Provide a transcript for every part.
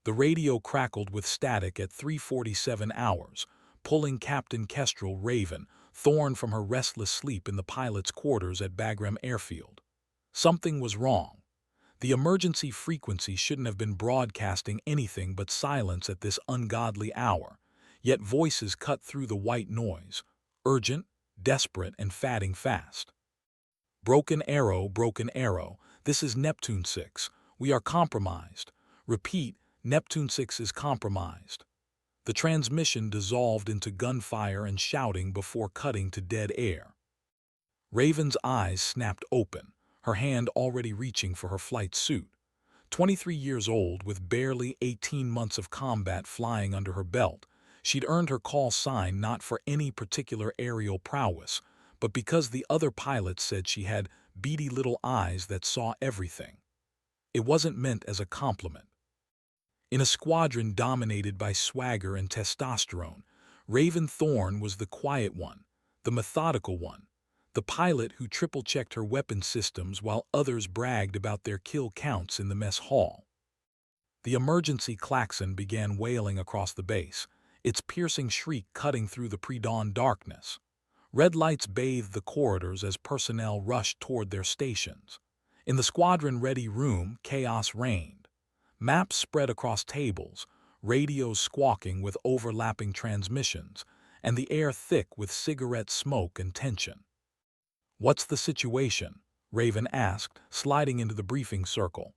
The radio crackled with static at 3:47 hours, pulling Captain Kestrel Raven Thorn from her restless sleep in the pilot's quarters at Bagram Airfield. Something was wrong. The emergency frequency shouldn't have been broadcasting anything but silence at this ungodly hour, yet voices cut through the white noise, urgent, desperate, and fatting fast. Broken arrow, this is Neptune 6. We are compromised. Repeat, Neptune 6 is compromised. The transmission dissolved into gunfire and shouting before cutting to dead air. Raven's eyes snapped open, her hand already reaching for her flight suit. 23 years old, with barely 18 months of combat flying under her belt, she'd earned her call sign not for any particular aerial prowess, but because the other pilots said she had beady little eyes that saw everything. It wasn't meant as a compliment. In a squadron dominated by swagger and testosterone, Raven Thorn was the quiet one, the methodical one, the pilot who triple-checked her weapon systems while others bragged about their kill counts in the mess hall. The emergency klaxon began wailing across the base, its piercing shriek cutting through the pre-dawn darkness. Red lights bathed the corridors as personnel rushed toward their stations. In the squadron-ready room, chaos reigned. Maps spread across tables, radios squawking with overlapping transmissions, and the air thick with cigarette smoke and tension. "What's the situation?" Raven asked, sliding into the briefing circle.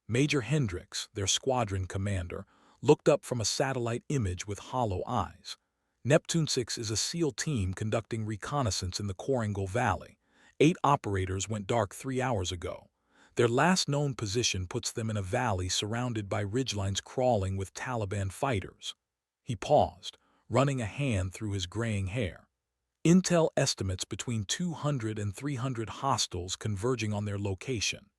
Major Hendricks, their squadron commander, looked up from a satellite image with hollow eyes. Neptune 6 is a SEAL team conducting reconnaissance in the Koringal Valley. 8 operators went dark 3 hours ago. Their last known position puts them in a valley surrounded by ridgelines crawling with Taliban fighters. He paused, running a hand through his graying hair. Intel estimates between 200 and 300 hostiles converging on their location.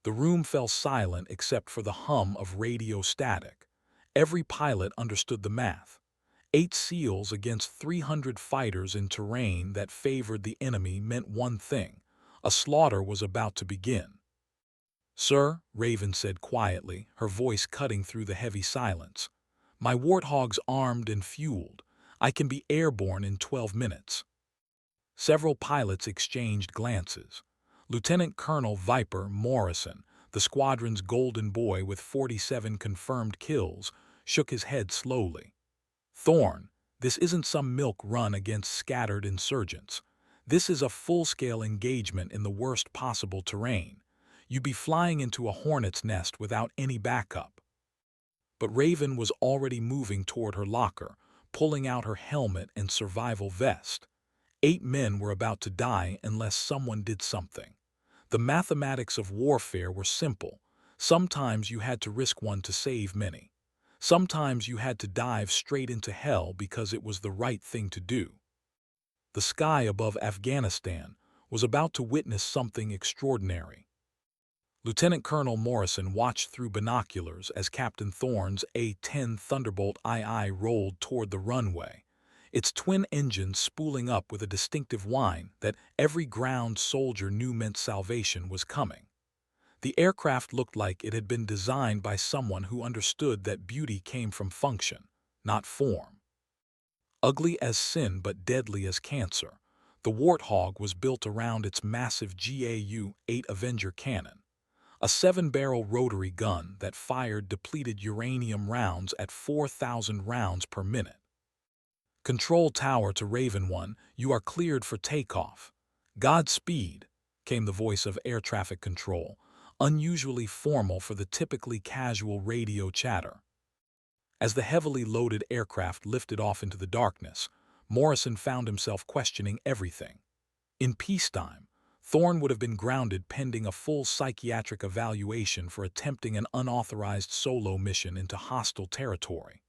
The room fell silent except for the hum of radio static. Every pilot understood the math. 8 SEALs against 300 fighters in terrain that favored the enemy meant one thing: a slaughter was about to begin. "Sir," Raven said quietly, her voice cutting through the heavy silence, "my Warthog's armed and fueled. I can be airborne in 12 minutes." Several pilots exchanged glances. Lieutenant Colonel Viper Morrison, the squadron's golden boy with 47 confirmed kills, shook his head slowly. "Thorn, this isn't some milk run against scattered insurgents. This is a full-scale engagement in the worst possible terrain. You'd be flying into a hornet's nest without any backup." But Raven was already moving toward her locker, pulling out her helmet and survival vest. 8 men were about to die unless someone did something. The mathematics of warfare were simple. Sometimes you had to risk one to save many. Sometimes you had to dive straight into hell because it was the right thing to do. The sky above Afghanistan was about to witness something extraordinary. Lieutenant Colonel Morrison watched through binoculars as Captain Thorn's A-10 Thunderbolt II rolled toward the runway, its twin engines spooling up with a distinctive whine that every ground soldier knew meant salvation was coming. The aircraft looked like it had been designed by someone who understood that beauty came from function, not form. Ugly as sin but deadly as cancer, the Warthog was built around its massive GAU-8 Avenger cannon, a 7-barrel rotary gun that fired depleted uranium rounds at 4,000 rounds per minute. "Control tower to Raven 1, you are cleared for takeoff." "Godspeed," came the voice of air traffic control, unusually formal for the typically casual radio chatter. As the heavily loaded aircraft lifted off into the darkness, Morrison found himself questioning everything. In peacetime, Thorn would have been grounded pending a full psychiatric evaluation for attempting an unauthorized solo mission into hostile territory.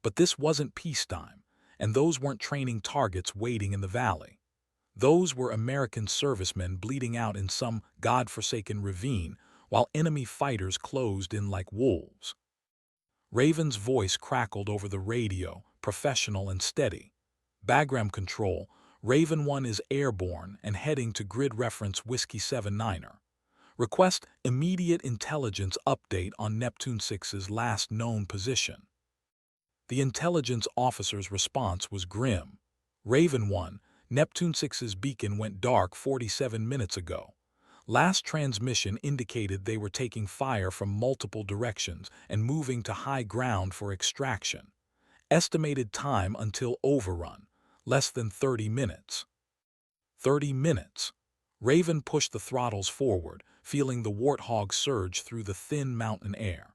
But this wasn't peacetime, and those weren't training targets waiting in the valley. Those were American servicemen bleeding out in some godforsaken ravine while enemy fighters closed in like wolves. Raven's voice crackled over the radio, professional and steady. "Bagram control, Raven 1 is airborne and heading to grid reference Whiskey 79er. Request immediate intelligence update on Neptune 6's last known position. The intelligence officer's response was grim. Raven 1, Neptune 6's beacon went dark 47 minutes ago. Last transmission indicated they were taking fire from multiple directions and moving to high ground for extraction. Estimated time until overrun, less than 30 minutes. 30 minutes. Raven pushed the throttles forward, feeling the warthog surge through the thin mountain air.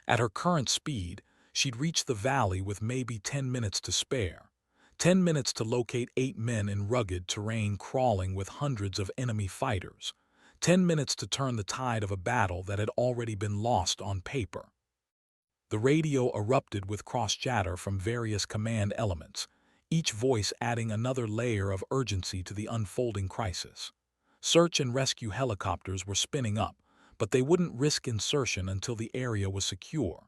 At her current speed, she'd reach the valley with maybe 10 minutes to spare. 10 minutes to locate 8 men in rugged terrain crawling with hundreds of enemy fighters. 10 minutes to turn the tide of a battle that had already been lost on paper. The radio erupted with cross-chatter from various command elements, each voice adding another layer of urgency to the unfolding crisis. Search and rescue helicopters were spinning up, but they wouldn't risk insertion until the area was secure.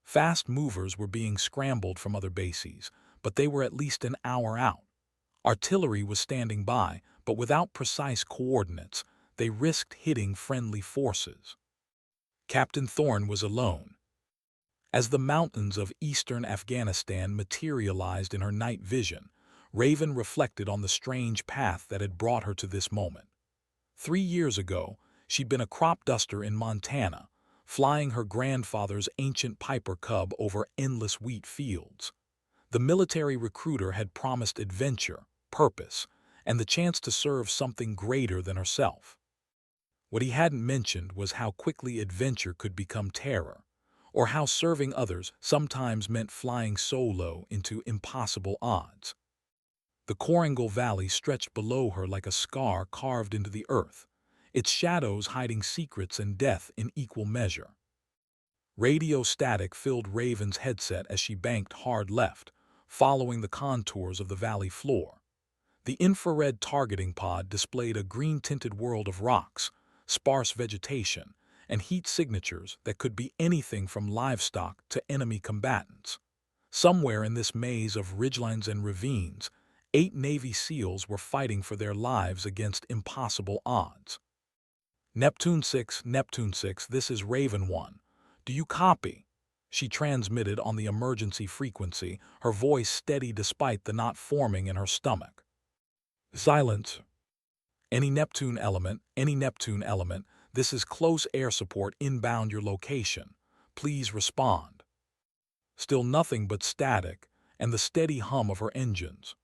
Fast movers were being scrambled from other bases, but they were at least an hour out. Artillery was standing by, but without precise coordinates, they risked hitting friendly forces. Captain Thorne was alone. As the mountains of eastern Afghanistan materialized in her night vision, Raven reflected on the strange path that had brought her to this moment. 3 years ago, she'd been a crop duster in Montana, flying her grandfather's ancient Piper Cub over endless wheat fields. The military recruiter had promised adventure, purpose, and the chance to serve something greater than herself. What he hadn't mentioned was how quickly adventure could become terror, or how serving others sometimes meant flying solo into impossible odds. The Korangal Valley stretched below her like a scar carved into the earth, its shadows hiding secrets and death in equal measure. Radio static filled Raven's headset as she banked hard left, following the contours of the valley floor. The infrared targeting pod displayed a green-tinted world of rocks, sparse vegetation, and heat signatures that could be anything from livestock to enemy combatants. Somewhere in this maze of ridgelines and ravines, 8 Navy SEALs were fighting for their lives against impossible odds. Neptune 6, this is Raven 1. Do you copy? She transmitted on the emergency frequency, her voice steady despite the knot forming in her stomach. Silence. Any Neptune element, this is close air support inbound your location. Please respond. Still nothing but static and the steady hum of her engines.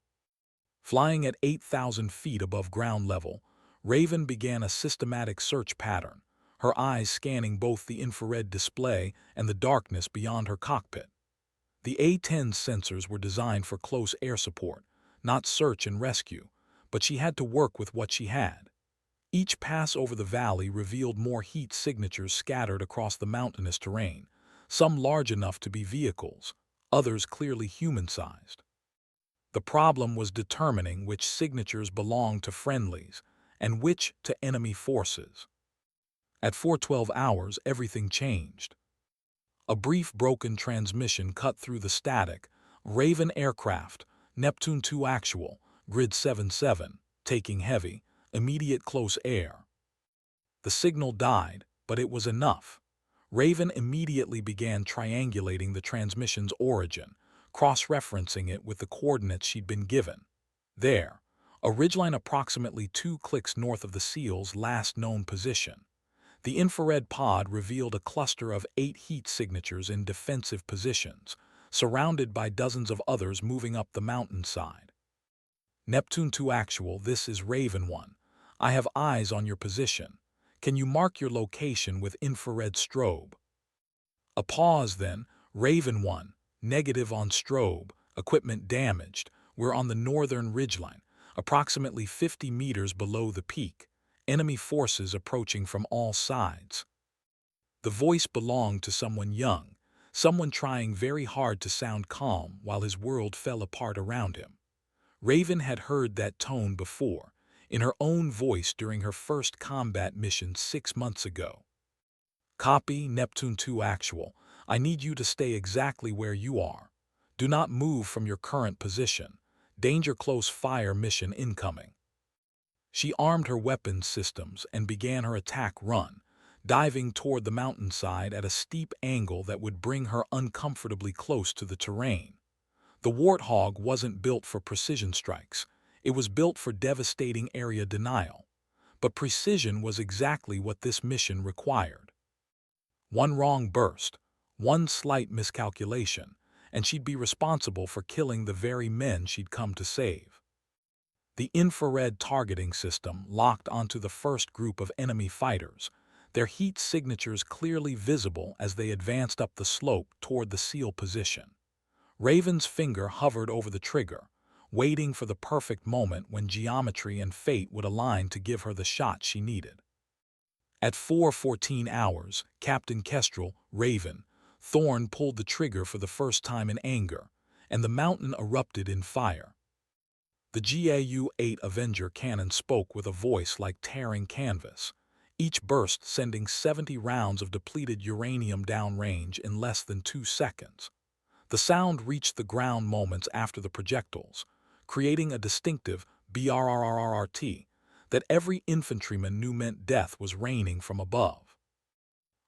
Flying at 8,000 feet above ground level, Raven began a systematic search pattern, her eyes scanning both the infrared display and the darkness beyond her cockpit. The A-10 sensors were designed for close air support, not search and rescue, but she had to work with what she had. Each pass over the valley revealed more heat signatures scattered across the mountainous terrain, some large enough to be vehicles, others clearly human-sized. The problem was determining which signatures belonged to friendlies and which to enemy forces. At 4:12 hours, everything changed. A brief broken transmission cut through the static. Raven aircraft, Neptune 2 actual, grid 77, taking heavy, immediate close air. The signal died, but it was enough. Raven immediately began triangulating the transmission's origin, cross-referencing it with the coordinates she'd been given. There, a ridgeline approximately 2 clicks north of the SEAL's last known position. The infrared pod revealed a cluster of 8 heat signatures in defensive positions, surrounded by dozens of others moving up the mountainside. Neptune 2 actual, this is Raven 1. I have eyes on your position. Can you mark your location with infrared strobe? A pause then. Raven 1, negative on strobe, equipment damaged. We're on the northern ridgeline, approximately 50 meters below the peak. Enemy forces approaching from all sides. The voice belonged to someone young, someone trying very hard to sound calm while his world fell apart around him. Raven had heard that tone before, in her own voice during her first combat mission 6 months ago. Copy, Neptune 2 actual. I need you to stay exactly where you are. Do not move from your current position. Danger close fire mission incoming. She armed her weapons systems and began her attack run, diving toward the mountainside at a steep angle that would bring her uncomfortably close to the terrain. The Warthog wasn't built for precision strikes. It was built for devastating area denial. But precision was exactly what this mission required. One wrong burst, one slight miscalculation, and she'd be responsible for killing the very men she'd come to save. The infrared targeting system locked onto the first group of enemy fighters, their heat signatures clearly visible as they advanced up the slope toward the SEAL position. Raven's finger hovered over the trigger, waiting for the perfect moment when geometry and fate would align to give her the shot she needed. At 4:14 hours, Captain Kestrel, Raven, Thorn pulled the trigger for the first time in anger, and the mountain erupted in fire. The GAU-8 Avenger cannon spoke with a voice like tearing canvas, each burst sending 70 rounds of depleted uranium downrange in less than 2 seconds. The sound reached the ground moments after the projectiles, creating a distinctive BRRRRT that every infantryman knew meant death was raining from above.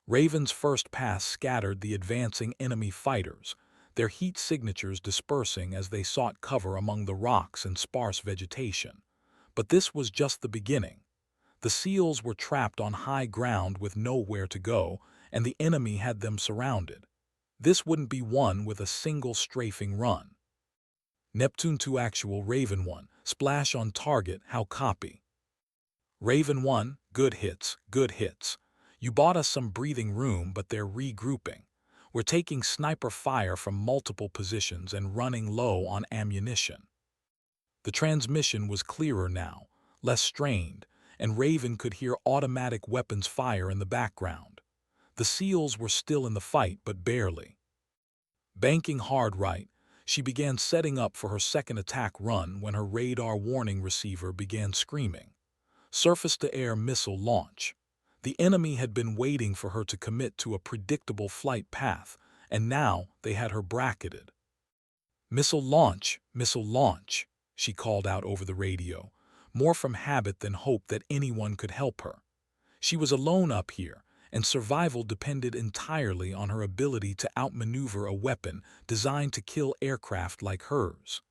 Raven's first pass scattered the advancing enemy fighters, their heat signatures dispersing as they sought cover among the rocks and sparse vegetation. But this was just the beginning. The SEALs were trapped on high ground with nowhere to go, and the enemy had them surrounded. This wouldn't be won with a single strafing run. Neptune 2 Actual Raven 1, splash on target, how copy? Raven 1, good hits, good hits. You bought us some breathing room, but they're regrouping. We're taking sniper fire from multiple positions and running low on ammunition. The transmission was clearer now, less strained, and Raven could hear automatic weapons fire in the background. The SEALs were still in the fight, but barely. Banking hard right, she began setting up for her second attack run when her radar warning receiver began screaming. Surface-to-air missile launch. The enemy had been waiting for her to commit to a predictable flight path, and now they had her bracketed. Missile launch, she called out over the radio, more from habit than hope that anyone could help her. She was alone up here, and survival depended entirely on her ability to outmaneuver a weapon designed to kill aircraft like hers.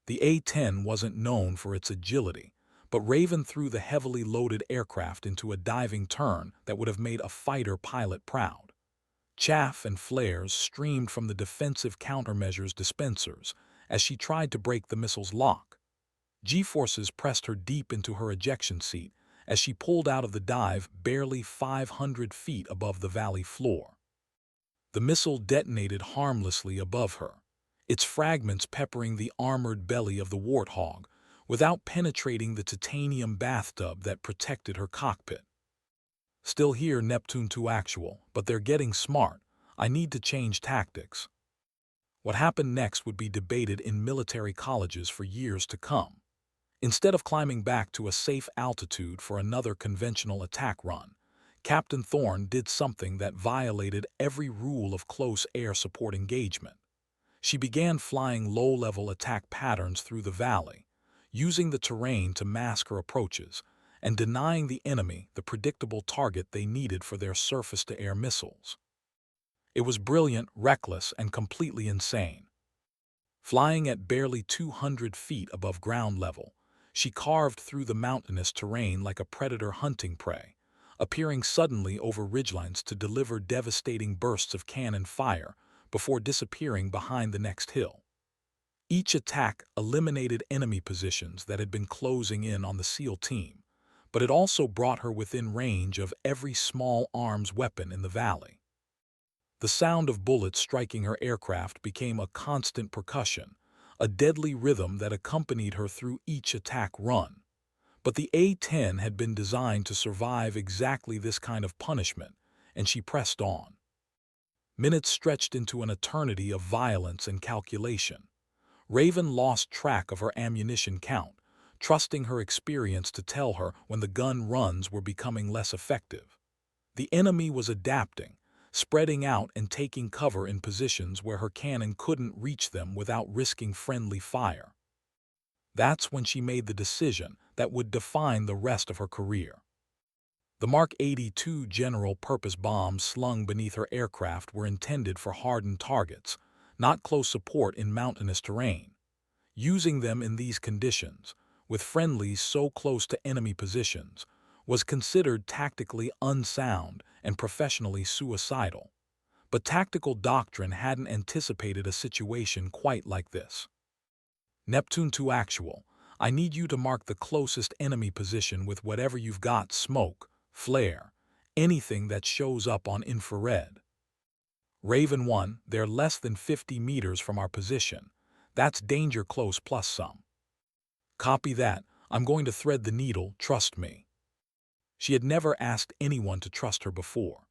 The A-10 wasn't known for its agility, but Raven threw the heavily loaded aircraft into a diving turn that would have made a fighter pilot proud. Chaff and flares streamed from the defensive countermeasures dispensers as she tried to break the missile's lock. G-forces pressed her deep into her ejection seat as she pulled out of the dive barely 500 feet above the valley floor. The missile detonated harmlessly above her, its fragments peppering the armored belly of the Warthog, without penetrating the titanium bathtub that protected her cockpit. Still here, Neptune 2 Actual, but they're getting smart. I need to change tactics. What happened next would be debated in military colleges for years to come. Instead of climbing back to a safe altitude for another conventional attack run, Captain Thorn did something that violated every rule of close air support engagement. She began flying low-level attack patterns through the valley, using the terrain to mask her approaches, and denying the enemy the predictable target they needed for their surface-to-air missiles. It was brilliant, reckless, and completely insane. Flying at barely 200 feet above ground level, she carved through the mountainous terrain like a predator hunting prey, appearing suddenly over ridgelines to deliver devastating bursts of cannon fire before disappearing behind the next hill. Each attack eliminated enemy positions that had been closing in on the SEAL team, but it also brought her within range of every small arms weapon in the valley. The sound of bullets striking her aircraft became a constant percussion, a deadly rhythm that accompanied her through each attack run. But the A-10 had been designed to survive exactly this kind of punishment, and she pressed on. Minutes stretched into an eternity of violence and calculation. Raven lost track of her ammunition count, trusting her experience to tell her when the gun runs were becoming less effective. The enemy was adapting, spreading out and taking cover in positions where her cannon couldn't reach them without risking friendly fire. That's when she made the decision that would define the rest of her career. The Mark 82 general-purpose bombs slung beneath her aircraft were intended for hardened targets, not close support in mountainous terrain. Using them in these conditions, with friendlies so close to enemy positions, was considered tactically unsound and professionally suicidal. But tactical doctrine hadn't anticipated a situation quite like this. Neptune 2 Actual, I need you to mark the closest enemy position with whatever you've got: smoke, flare, anything that shows up on infrared. Raven 1, they're less than 50 meters from our position. That's danger close plus some. Copy that. I'm going to thread the needle, trust me. She had never asked anyone to trust her before.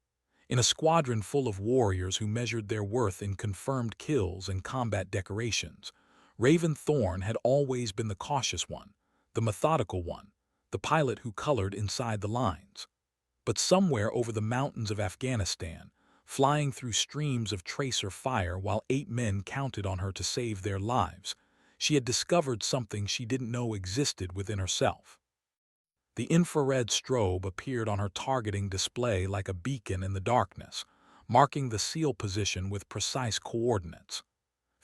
In a squadron full of warriors who measured their worth in confirmed kills and combat decorations, Raven Thorn had always been the cautious one, the methodical one, the pilot who colored inside the lines. But somewhere over the mountains of Afghanistan, flying through streams of tracer fire while 8 men counted on her to save their lives, she had discovered something she didn't know existed within herself. The infrared strobe appeared on her targeting display like a beacon in the darkness, marking the SEAL position with precise coordinates.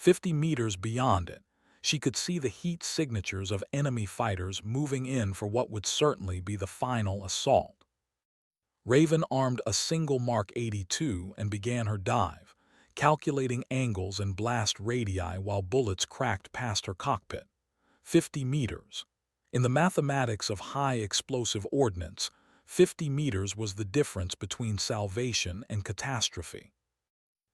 50 meters beyond it, she could see the heat signatures of enemy fighters moving in for what would certainly be the final assault. Raven armed a single Mark 82 and began her dive, calculating angles and blast radii while bullets cracked past her cockpit. 50 meters. In the mathematics of high explosive ordnance, 50 meters was the difference between salvation and catastrophe.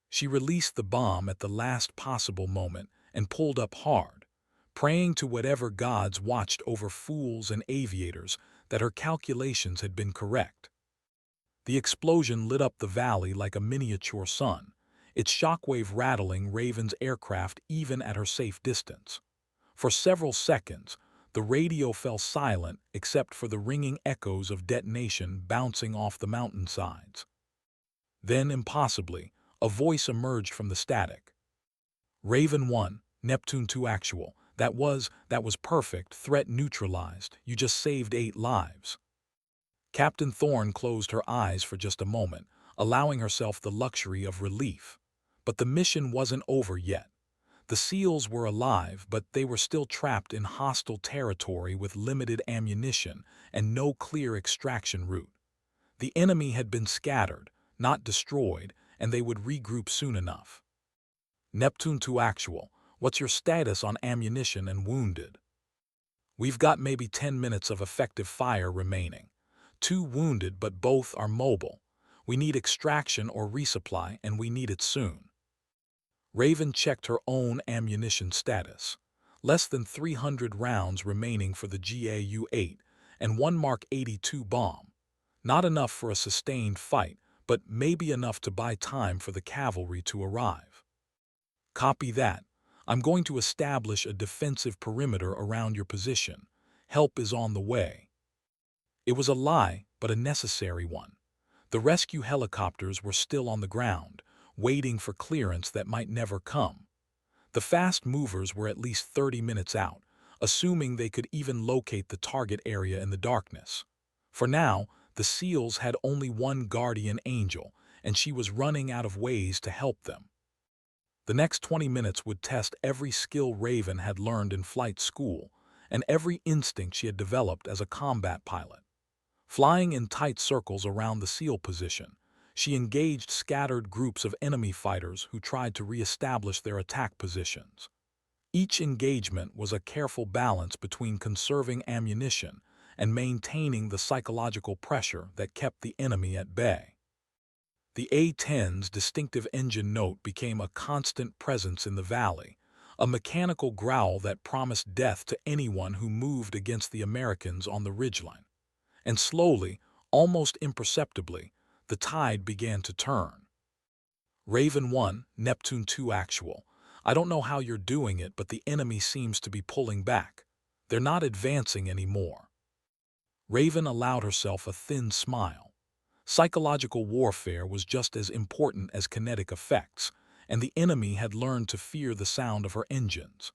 She released the bomb at the last possible moment and pulled up hard, praying to whatever gods watched over fools and aviators that her calculations had been correct. The explosion lit up the valley like a miniature sun, its shockwave rattling Raven's aircraft even at her safe distance. For several seconds, the radio fell silent except for the ringing echoes of detonation bouncing off the mountainsides. Then, impossibly, a voice emerged from the static. Raven 1, Neptune 2 Actual, that was perfect, threat neutralized, you just saved 8 lives. Captain Thorne closed her eyes for just a moment, allowing herself the luxury of relief. But the mission wasn't over yet. The SEALs were alive, but they were still trapped in hostile territory with limited ammunition and no clear extraction route. The enemy had been scattered, not destroyed, and they would regroup soon enough. Neptune 2 Actual, what's your status on ammunition and wounded? We've got maybe 10 minutes of effective fire remaining. 2 wounded, but both are mobile. We need extraction or resupply, and we need it soon. Raven checked her own ammunition status. Less than 300 rounds remaining for the GAU-8 and 1 Mark 82 bomb. Not enough for a sustained fight, but maybe enough to buy time for the cavalry to arrive. Copy that. I'm going to establish a defensive perimeter around your position. Help is on the way. It was a lie, but a necessary one. The rescue helicopters were still on the ground, waiting for clearance that might never come. The fast movers were at least 30 minutes out, assuming they could even locate the target area in the darkness. For now, the SEALs had only one guardian angel, and she was running out of ways to help them. The next 20 minutes would test every skill Raven had learned in flight school and every instinct she had developed as a combat pilot. Flying in tight circles around the SEAL position, she engaged scattered groups of enemy fighters who tried to re-establish their attack positions. Each engagement was a careful balance between conserving ammunition and maintaining the psychological pressure that kept the enemy at bay. The A-10's distinctive engine note became a constant presence in the valley, a mechanical growl that promised death to anyone who moved against the Americans on the ridgeline. And slowly, almost imperceptibly, the tide began to turn. Raven 1, Neptune 2 Actual, I don't know how you're doing it, but the enemy seems to be pulling back. They're not advancing anymore. Raven allowed herself a thin smile. Psychological warfare was just as important as kinetic effects, and the enemy had learned to fear the sound of her engines.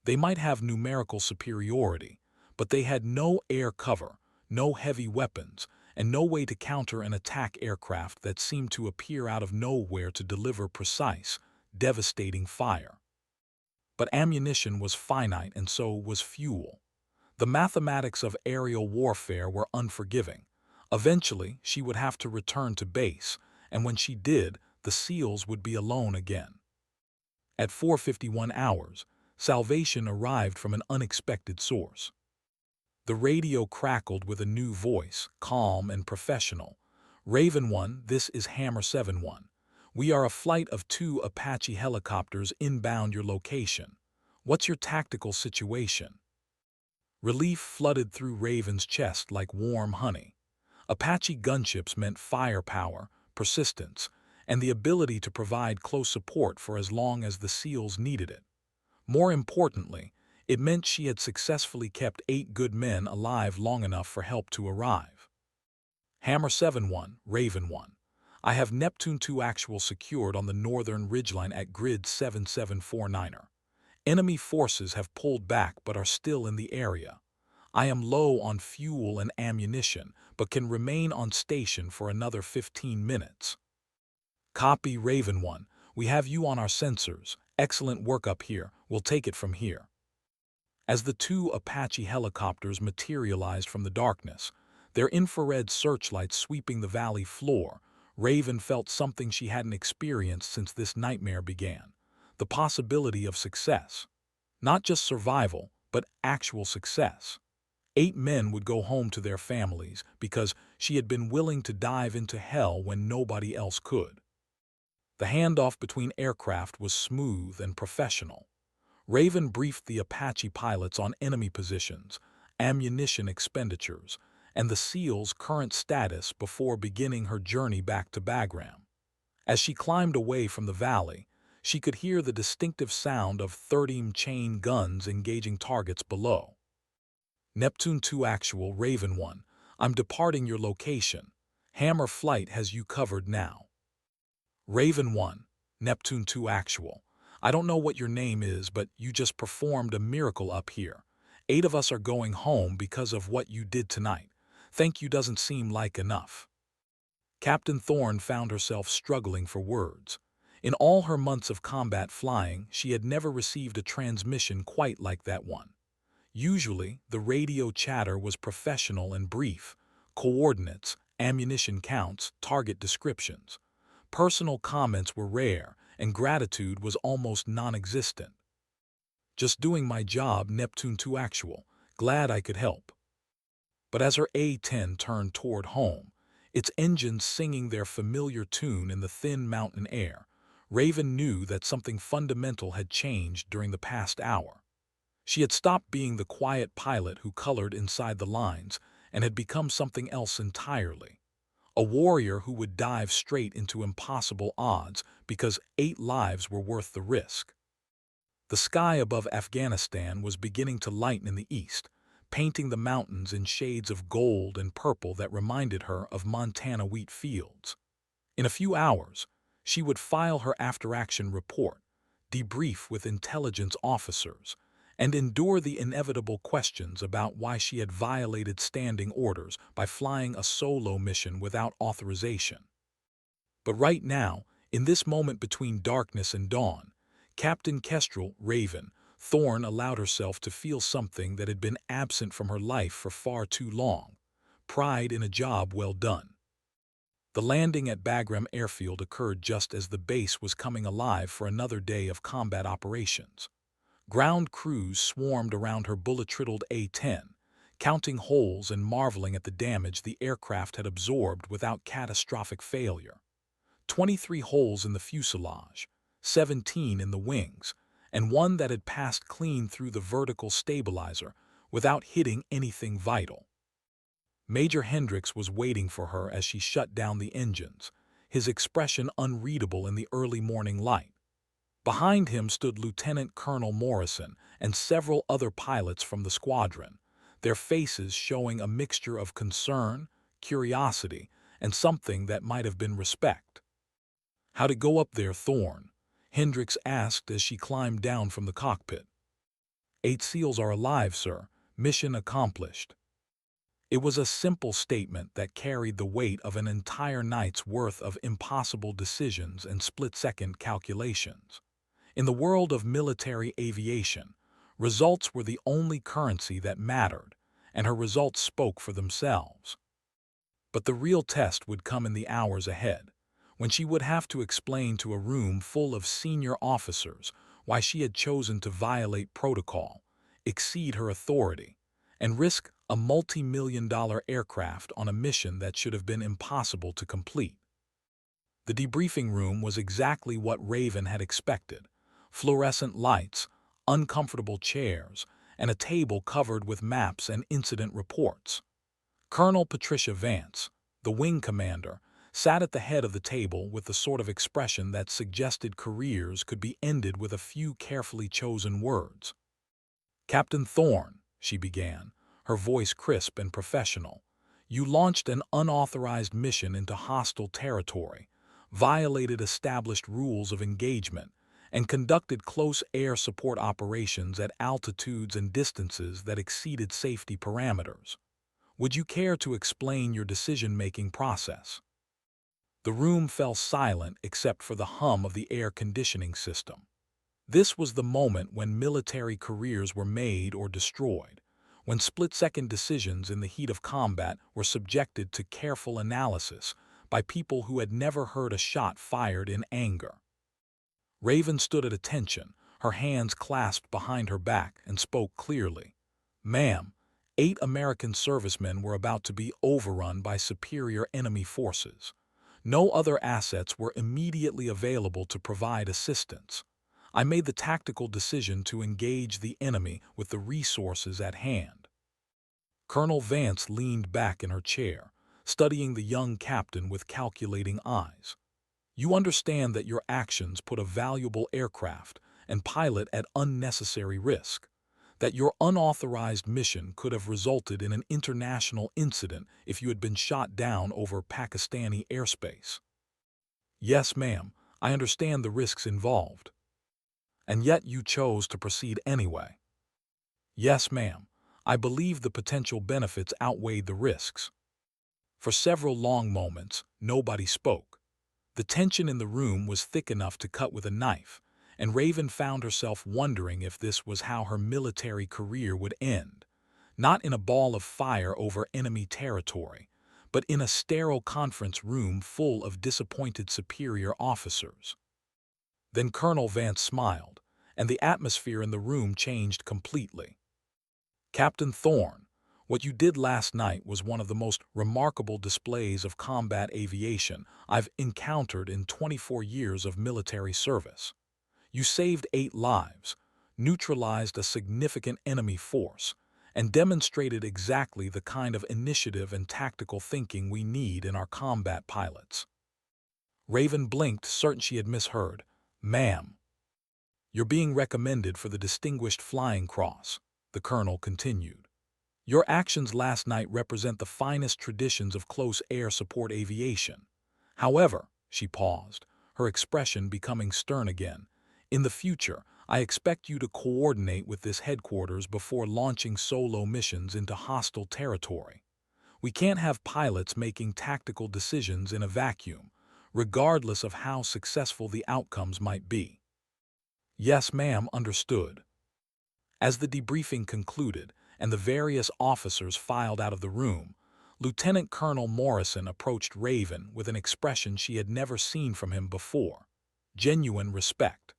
They might have numerical superiority, but they had no air cover, no heavy weapons, and no way to counter an attack aircraft that seemed to appear out of nowhere to deliver precise, devastating fire. But ammunition was finite and so was fuel. The mathematics of aerial warfare were unforgiving. Eventually, she would have to return to base, and when she did, the SEALs would be alone again. At 4:51 hours, salvation arrived from an unexpected source. The radio crackled with a new voice, calm and professional. "Raven 1, this is Hammer 7-1. We are a flight of 2 Apache helicopters inbound your location. What's your tactical situation?" Relief flooded through Raven's chest like warm honey. Apache gunships meant firepower, persistence, and the ability to provide close support for as long as the SEALs needed it. More importantly, it meant she had successfully kept 8 good men alive long enough for help to arrive. Hammer 7-1, Raven 1. I have Neptune 2 actual secured on the northern ridgeline at grid 7749er. Enemy forces have pulled back but are still in the area. I am low on fuel and ammunition, but can remain on station for another 15 minutes. Copy, Raven 1. We have you on our sensors. Excellent work up here. We'll take it from here. As the 2 Apache helicopters materialized from the darkness, their infrared searchlights sweeping the valley floor, Raven felt something she hadn't experienced since this nightmare began: the possibility of success. Not just survival, but actual success. 8 men would go home to their families because she had been willing to dive into hell when nobody else could. The handoff between aircraft was smooth and professional. Raven briefed the Apache pilots on enemy positions, ammunition expenditures, and the SEALs' current status before beginning her journey back to Bagram. As she climbed away from the valley, she could hear the distinctive sound of 30 chain guns engaging targets below. Neptune 2 actual, Raven 1. I'm departing your location. Hammer flight has you covered now. Raven 1, Neptune 2 actual. I don't know what your name is, but you just performed a miracle up here. 8 of us are going home because of what you did tonight. Thank you doesn't seem like enough. Captain Thorne found herself struggling for words. In all her months of combat flying, she had never received a transmission quite like that one. Usually, the radio chatter was professional and brief: coordinates, ammunition counts, target descriptions. Personal comments were rare, and gratitude was almost non-existent. Just doing my job, Neptune 2 actual. Glad I could help. But as her A-10 turned toward home, its engines singing their familiar tune in the thin mountain air, Raven knew that something fundamental had changed during the past hour. She had stopped being the quiet pilot who colored inside the lines and had become something else entirely. A warrior who would dive straight into impossible odds because 8 lives were worth the risk. The sky above Afghanistan was beginning to lighten in the east, painting the mountains in shades of gold and purple that reminded her of Montana wheat fields. In a few hours, she would file her after-action report, debrief with intelligence officers, and endure the inevitable questions about why she had violated standing orders by flying a solo mission without authorization. But right now, in this moment between darkness and dawn, Captain Kestrel, Raven, Thorne allowed herself to feel something that had been absent from her life for far too long: pride in a job well done. The landing at Bagram Airfield occurred just as the base was coming alive for another day of combat operations. Ground crews swarmed around her bullet-riddled A-10, counting holes and marveling at the damage the aircraft had absorbed without catastrophic failure. 23 holes in the fuselage, 17 in the wings, and one that had passed clean through the vertical stabilizer without hitting anything vital. Major Hendricks was waiting for her as she shut down the engines, his expression unreadable in the early morning light. Behind him stood Lieutenant Colonel Morrison and several other pilots from the squadron, their faces showing a mixture of concern, curiosity, and something that might have been respect. "How'd it go up there, Thorne?" Hendricks asked as she climbed down from the cockpit. 8 SEALs are alive, sir. Mission accomplished. It was a simple statement that carried the weight of an entire night's worth of impossible decisions and split-second calculations. In the world of military aviation, results were the only currency that mattered, and her results spoke for themselves. But the real test would come in the hours ahead, when she would have to explain to a room full of senior officers why she had chosen to violate protocol, exceed her authority, and risk a multi-million-dollar aircraft on a mission that should have been impossible to complete. The debriefing room was exactly what Raven had expected: fluorescent lights, uncomfortable chairs, and a table covered with maps and incident reports. Colonel Patricia Vance, the wing commander, sat at the head of the table with the sort of expression that suggested careers could be ended with a few carefully chosen words. "Captain Thorne," she began, her voice crisp and professional, "you launched an unauthorized mission into hostile territory, violated established rules of engagement, and conducted close air support operations at altitudes and distances that exceeded safety parameters. Would you care to explain your decision-making process?" The room fell silent except for the hum of the air conditioning system. This was the moment when military careers were made or destroyed, when split-second decisions in the heat of combat were subjected to careful analysis by people who had never heard a shot fired in anger. Raven stood at attention, her hands clasped behind her back, and spoke clearly. "Ma'am, 8 American servicemen were about to be overrun by superior enemy forces. No other assets were immediately available to provide assistance. I made the tactical decision to engage the enemy with the resources at hand." Colonel Vance leaned back in her chair, studying the young captain with calculating eyes. "You understand that your actions put a valuable aircraft and pilot at unnecessary risk, that your unauthorized mission could have resulted in an international incident if you had been shot down over Pakistani airspace." "Yes, ma'am, I understand the risks involved." "And yet you chose to proceed anyway." "Yes, ma'am, I believe the potential benefits outweighed the risks." For several long moments, nobody spoke. The tension in the room was thick enough to cut with a knife, and Raven found herself wondering if this was how her military career would end, not in a ball of fire over enemy territory, but in a sterile conference room full of disappointed superior officers. Then Colonel Vance smiled, and the atmosphere in the room changed completely. "Captain Thorne, what you did last night was one of the most remarkable displays of combat aviation I've encountered in 24 years of military service. You saved 8 lives, neutralized a significant enemy force, and demonstrated exactly the kind of initiative and tactical thinking we need in our combat pilots." Raven blinked, certain she had misheard. "Ma'am." "You're being recommended for the Distinguished Flying Cross," the colonel continued. "Your actions last night represent the finest traditions of close air support aviation. However," she paused, her expression becoming stern again, "in the future, I expect you to coordinate with this headquarters before launching solo missions into hostile territory. We can't have pilots making tactical decisions in a vacuum, regardless of how successful the outcomes might be." "Yes, ma'am, understood." As the debriefing concluded and the various officers filed out of the room, Lieutenant Colonel Morrison approached Raven with an expression she had never seen from him before: genuine respect.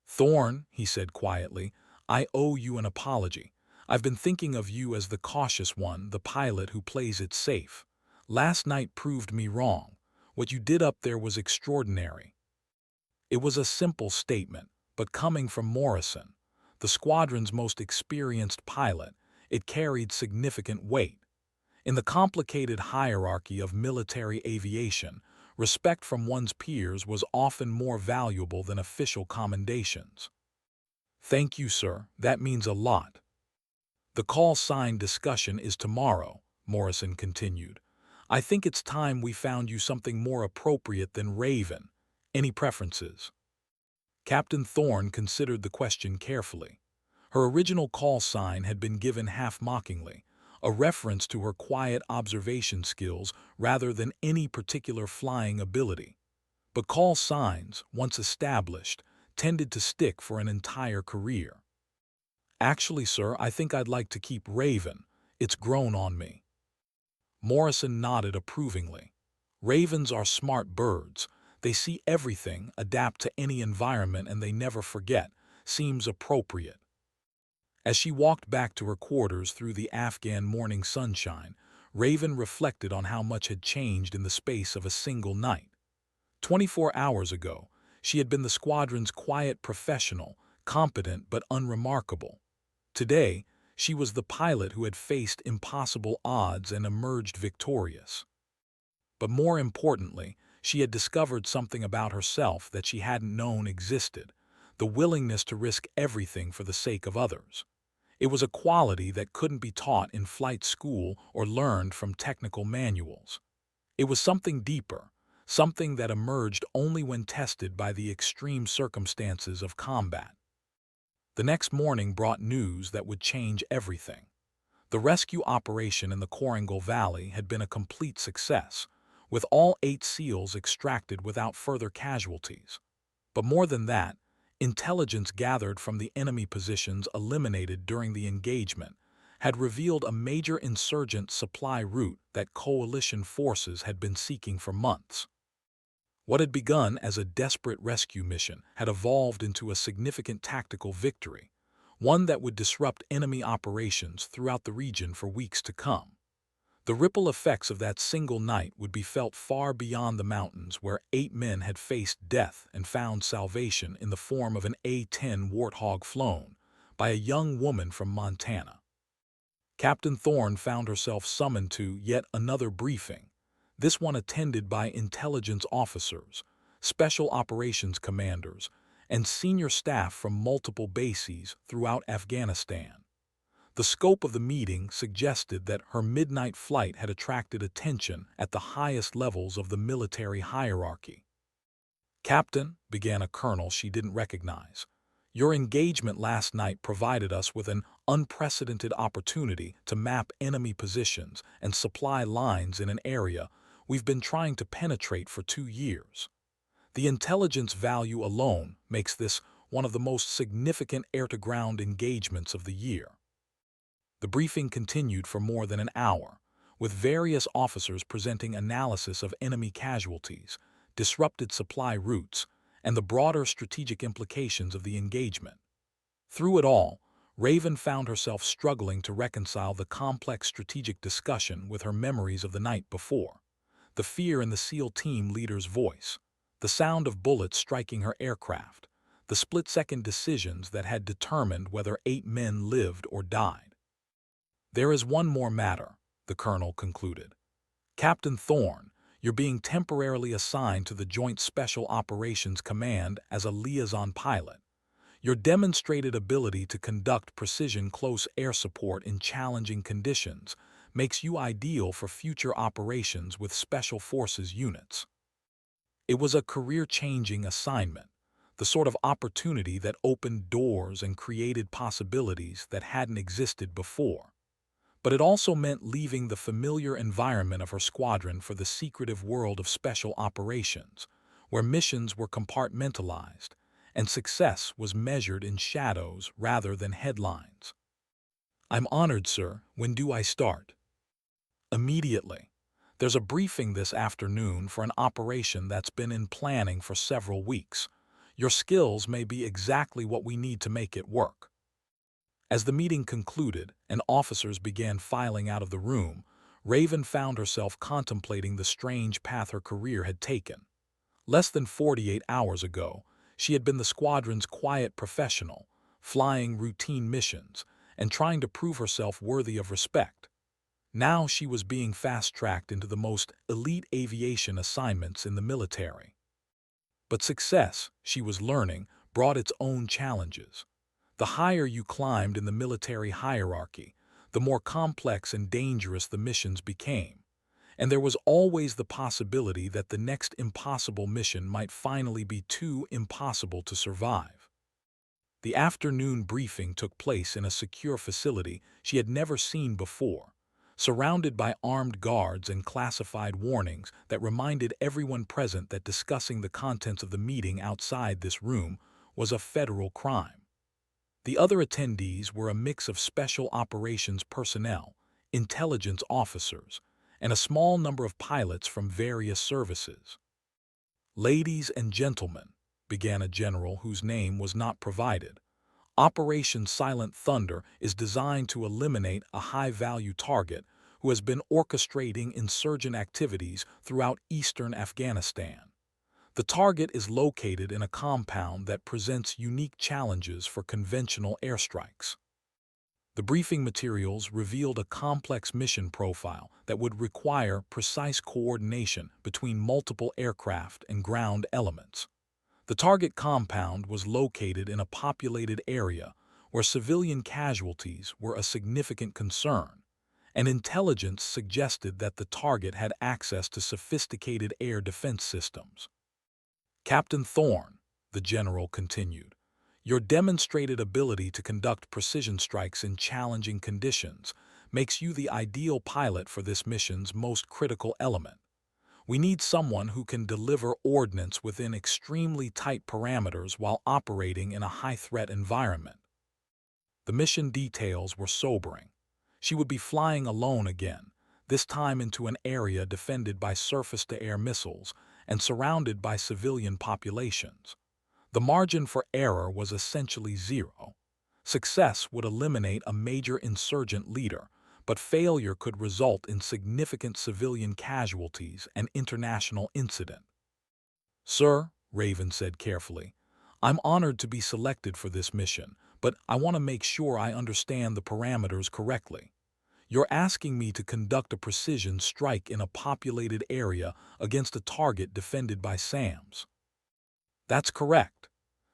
"Thorne," he said quietly, "I owe you an apology. I've been thinking of you as the cautious one, the pilot who plays it safe. Last night proved me wrong. What you did up there was extraordinary." It was a simple statement, but coming from Morrison, the squadron's most experienced pilot, it carried significant weight. In the complicated hierarchy of military aviation, respect from one's peers was often more valuable than official commendations. "Thank you, sir, that means a lot." "The call-sign discussion is tomorrow," Morrison continued. "I think it's time we found you something more appropriate than Raven. Any preferences?" Captain Thorne considered the question carefully. Her original call sign had been given half-mockingly, a reference to her quiet observation skills rather than any particular flying ability. But call signs, once established, tended to stick for an entire career. "Actually, sir, I think I'd like to keep Raven. It's grown on me." Morrison nodded approvingly. Ravens are smart birds. They see everything, adapt to any environment, and they never forget. Seems appropriate. As she walked back to her quarters through the Afghan morning sunshine, Raven reflected on how much had changed in the space of a single night. 24 hours ago, she had been the squadron's quiet professional, competent but unremarkable. Today, she was the pilot who had faced impossible odds and emerged victorious. But more importantly, she had discovered something about herself that she hadn't known existed: the willingness to risk everything for the sake of others. It was a quality that couldn't be taught in flight school or learned from technical manuals. It was something deeper, something that emerged only when tested by the extreme circumstances of combat. The next morning brought news that would change everything. The rescue operation in the Korangal Valley had been a complete success, with all 8 SEALs extracted without further casualties. But more than that, intelligence gathered from the enemy positions eliminated during the engagement had revealed a major insurgent supply route that coalition forces had been seeking for months. What had begun as a desperate rescue mission had evolved into a significant tactical victory, one that would disrupt enemy operations throughout the region for weeks to come. The ripple effects of that single night would be felt far beyond the mountains, where 8 men had faced death and found salvation in the form of an A-10 Warthog flown by a young woman from Montana. Captain Thorne found herself summoned to yet another briefing, this one attended by intelligence officers, special operations commanders, and senior staff from multiple bases throughout Afghanistan. The scope of the meeting suggested that her midnight flight had attracted attention at the highest levels of the military hierarchy. "Captain," began a colonel she didn't recognize, "your engagement last night provided us with an unprecedented opportunity to map enemy positions and supply lines in an area we've been trying to penetrate for 2 years. The intelligence value alone makes this one of the most significant air-to-ground engagements of the year." The briefing continued for more than an hour, with various officers presenting analysis of enemy casualties, disrupted supply routes, and the broader strategic implications of the engagement. Through it all, Raven found herself struggling to reconcile the complex strategic discussion with her memories of the night before. The fear in the SEAL team leader's voice, the sound of bullets striking her aircraft, the split-second decisions that had determined whether 8 men lived or died. "There is one more matter," the colonel concluded. "Captain Thorne, you're being temporarily assigned to the Joint Special Operations Command as a liaison pilot. Your demonstrated ability to conduct precision close air support in challenging conditions makes you ideal for future operations with Special Forces units." It was a career-changing assignment, the sort of opportunity that opened doors and created possibilities that hadn't existed before. But it also meant leaving the familiar environment of her squadron for the secretive world of special operations, where missions were compartmentalized, and success was measured in shadows rather than headlines. "I'm honored, sir. When do I start?" "Immediately. There's a briefing this afternoon for an operation that's been in planning for several weeks. Your skills may be exactly what we need to make it work." As the meeting concluded and officers began filing out of the room, Raven found herself contemplating the strange path her career had taken. Less than 48 hours ago, she had been the squadron's quiet professional, flying routine missions and trying to prove herself worthy of respect. Now she was being fast-tracked into the most elite aviation assignments in the military. But success, she was learning, brought its own challenges. The higher you climbed in the military hierarchy, the more complex and dangerous the missions became, and there was always the possibility that the next impossible mission might finally be too impossible to survive. The afternoon briefing took place in a secure facility she had never seen before, surrounded by armed guards and classified warnings that reminded everyone present that discussing the contents of the meeting outside this room was a federal crime. The other attendees were a mix of special operations personnel, intelligence officers, and a small number of pilots from various services. "Ladies and gentlemen," began a general whose name was not provided, "Operation Silent Thunder is designed to eliminate a high-value target who has been orchestrating insurgent activities throughout eastern Afghanistan. The target is located in a compound that presents unique challenges for conventional airstrikes." The briefing materials revealed a complex mission profile that would require precise coordination between multiple aircraft and ground elements. The target compound was located in a populated area where civilian casualties were a significant concern, and intelligence suggested that the target had access to sophisticated air defense systems. "Captain Thorne," the general continued, "your demonstrated ability to conduct precision strikes in challenging conditions makes you the ideal pilot for this mission's most critical element. We need someone who can deliver ordnance within extremely tight parameters while operating in a high-threat environment." The mission details were sobering. She would be flying alone again, this time into an area defended by surface-to-air missiles and surrounded by civilian populations. The margin for error was essentially zero. Success would eliminate a major insurgent leader, but failure could result in significant civilian casualties and international incident. "Sir," Raven said carefully, "I'm honored to be selected for this mission, but I want to make sure I understand the parameters correctly. You're asking me to conduct a precision strike in a populated area against a target defended by SAMs." "That's correct.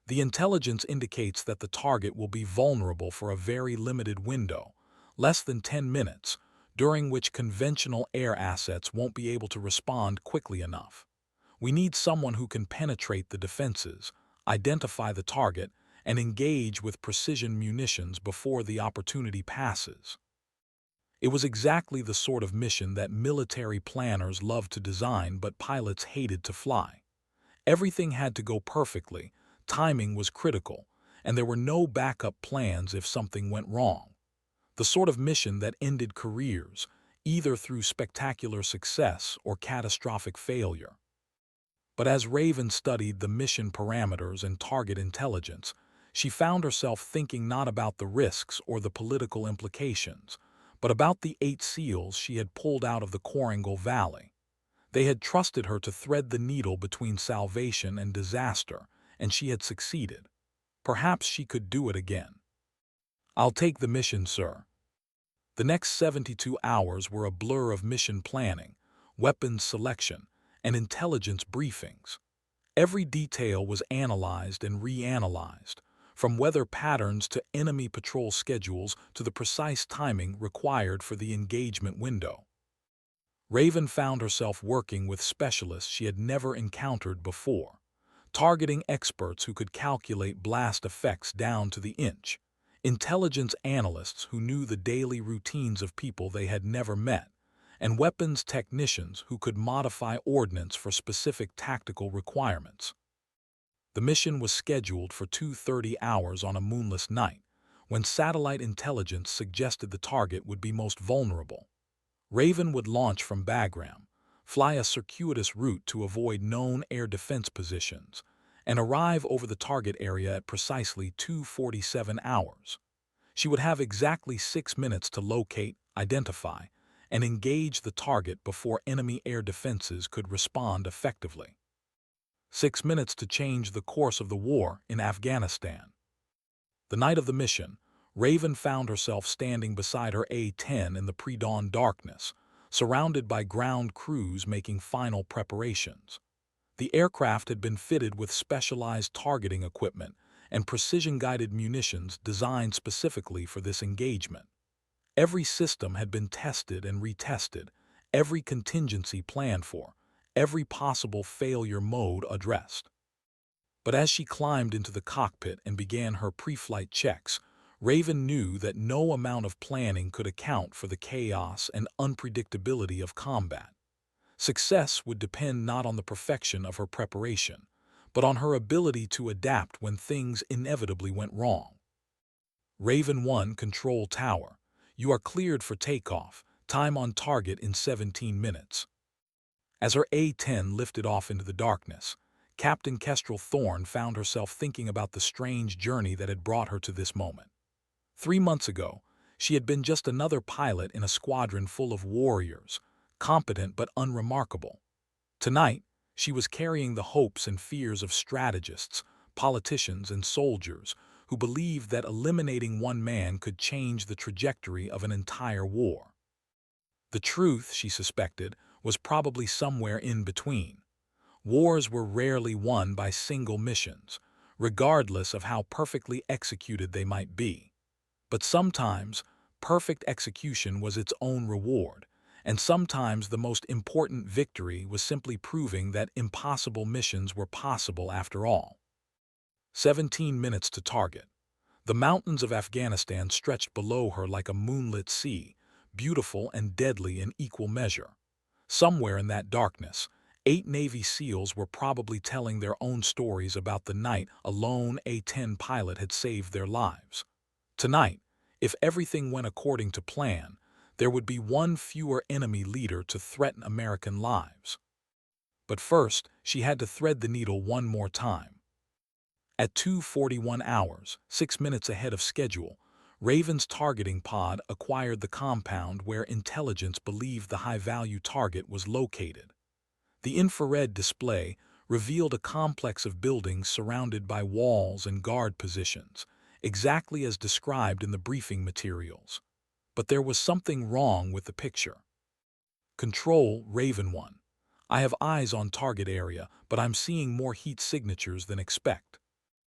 The intelligence indicates that the target will be vulnerable for a very limited window, less than 10 minutes, during which conventional air assets won't be able to respond quickly enough. We need someone who can penetrate the defenses, identify the target, and engage with precision munitions before the opportunity passes." It was exactly the sort of mission that military planners loved to design but pilots hated to fly. Everything had to go perfectly, timing was critical, and there were no backup plans if something went wrong. The sort of mission that ended careers, either through spectacular success or catastrophic failure. But as Raven studied the mission parameters and target intelligence, she found herself thinking not about the risks or the political implications, but about the 8 SEALs she had pulled out of the Korangal Valley. They had trusted her to thread the needle between salvation and disaster, and she had succeeded. Perhaps she could do it again. "I'll take the mission, sir." The next 72 hours were a blur of mission planning, weapons selection, and intelligence briefings. Every detail was analyzed and reanalyzed, from weather patterns to enemy patrol schedules to the precise timing required for the engagement window. Raven found herself working with specialists she had never encountered before, targeting experts who could calculate blast effects down to the inch, intelligence analysts who knew the daily routines of people they had never met, and weapons technicians who could modify ordnance for specific tactical requirements. The mission was scheduled for 2:30 hours on a moonless night, when satellite intelligence suggested the target would be most vulnerable. Raven would launch from Bagram, fly a circuitous route to avoid known air defense positions, and arrive over the target area at precisely 2:47 hours. She would have exactly 6 minutes to locate, identify, and engage the target before enemy air defenses could respond effectively. 6 minutes to change the course of the war in Afghanistan. The night of the mission, Raven found herself standing beside her A-10 in the pre-dawn darkness, surrounded by ground crews making final preparations. The aircraft had been fitted with specialized targeting equipment and precision-guided munitions designed specifically for this engagement. Every system had been tested and retested, every contingency planned for, every possible failure mode addressed. But as she climbed into the cockpit and began her pre-flight checks, Raven knew that no amount of planning could account for the chaos and unpredictability of combat. Success would depend not on the perfection of her preparation, but on her ability to adapt when things inevitably went wrong. Raven 1 Control Tower. You are cleared for takeoff. Time on target in 17 minutes. As her A-10 lifted off into the darkness, Captain Kestrel Thorne found herself thinking about the strange journey that had brought her to this moment. 3 months ago, she had been just another pilot in a squadron full of warriors, competent but unremarkable. Tonight, she was carrying the hopes and fears of strategists, politicians, and soldiers who believed that eliminating one man could change the trajectory of an entire war. The truth, she suspected, was probably somewhere in between. Wars were rarely won by single missions, regardless of how perfectly executed they might be. But sometimes, perfect execution was its own reward, and sometimes the most important victory was simply proving that impossible missions were possible after all. 17 minutes to target. The mountains of Afghanistan stretched below her like a moonlit sea, beautiful and deadly in equal measure. Somewhere in that darkness, 8 Navy SEALs were probably telling their own stories about the night a lone A-10 pilot had saved their lives. Tonight, if everything went according to plan, there would be one fewer enemy leader to threaten American lives. But first, she had to thread the needle one more time. At 2:41 hours, 6 minutes ahead of schedule, Raven's targeting pod acquired the compound where intelligence believed the high-value target was located. The infrared display revealed a complex of buildings surrounded by walls and guard positions, exactly as described in the briefing materials. But there was something wrong with the picture. Control, Raven 1. I have eyes on target area, but I'm seeing more heat signatures than expect.